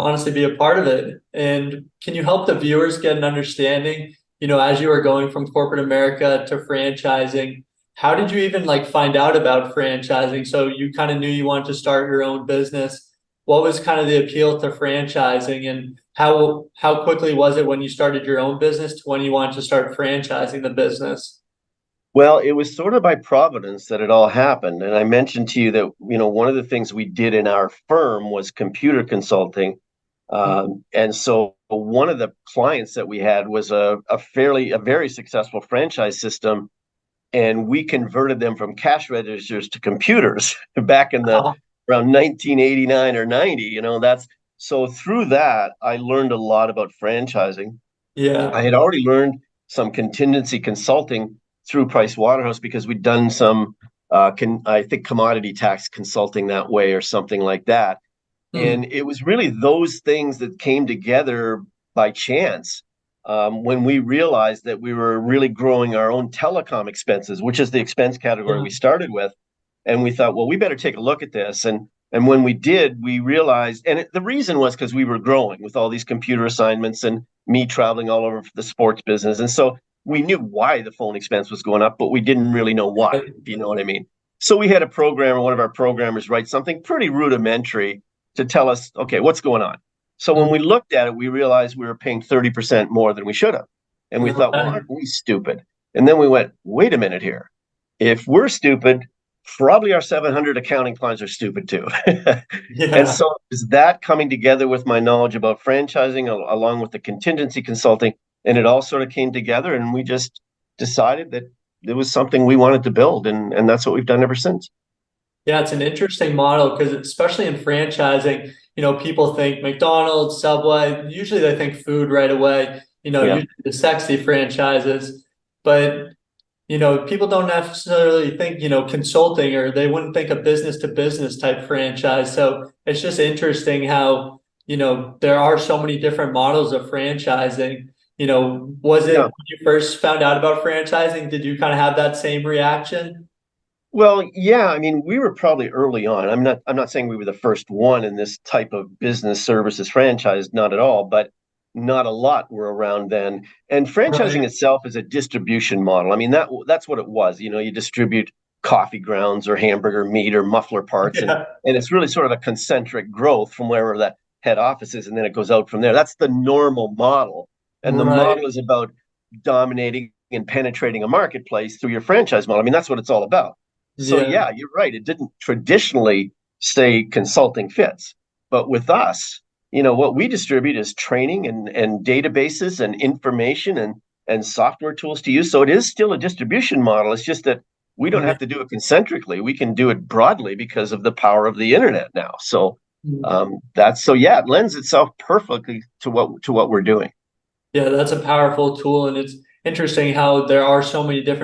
honestly be a part of it. And can you help the viewers get an understanding, as you were going from corporate America to franchising, how did you even like find out about franchising? So you kind of knew you wanted to start your own business. What was kind of the appeal to franchising, and how quickly was it when you started your own business to when you wanted to start franchising the business? Well, it was sort of by providence that it all happened. And I mentioned to you that, one of the things we did in our firm was computer consulting. And so one of the clients that we had was a very successful franchise system. And we converted them from cash registers to computers back in the Oh, around 1989 or 90. That's so through that, I learned a lot about franchising. I yeah. had already learned some contingency consulting through Price Waterhouse because we'd done some, I think, commodity tax consulting that way or something like that. Hmm. And it was really those things that came together by chance when we realized that we were really growing our own telecom expenses, which is the expense category Yeah. we started with. And we thought, well, we better take a look at this. And when we did, we realized, and the reason was because we were growing with all these computer assignments and me traveling all over for the sports business. And so we knew why the phone expense was going up, but we didn't really know why, if you know what I mean. So we had a programmer, one of our programmers, write something pretty rudimentary to tell us, okay, what's going on? So when we looked at it, we realized we were paying 30% more than we should have. And we thought, well, Okay. aren't we stupid? And then we went, wait a minute here. If we're stupid, probably our 700 accounting clients are stupid too. And Yeah. so is that coming together with my knowledge about franchising along with the contingency consulting. And it all sort of came together and we just decided that it was something we wanted to build. And that's what we've done ever since. Yeah, it's an interesting model because especially in franchising, people think McDonald's, Subway, usually they think food right away, Yeah. usually the sexy franchises, but people don't necessarily think, consulting, or they wouldn't think a business to business type franchise. So it's just interesting how, there are so many different models of franchising. Was it Yeah. when you first found out about franchising, did you kind of have that same reaction? Well, yeah, I mean, we were probably early on. I'm not saying we were the first one in this type of business services franchise, not at all, but not a lot were around then. And franchising Right. itself is a distribution model. I mean, that's what it was. You distribute coffee grounds or hamburger meat or muffler parts and Yeah. and it's really sort of a concentric growth from wherever that head office is and then it goes out from there. That's the normal model. And the Right. model is about dominating and penetrating a marketplace through your franchise model. I mean, that's what it's all about. So Yeah. yeah, you're right. It didn't traditionally say consulting fits, but with us, what we distribute is training and databases and information and software tools to use. So it is still a distribution model. It's just that we don't have to do it concentrically. We can do it broadly because of the power of the internet now. So that's so yeah, it lends itself perfectly to what we're doing. Yeah, that's a powerful tool, and it's interesting how there are so many different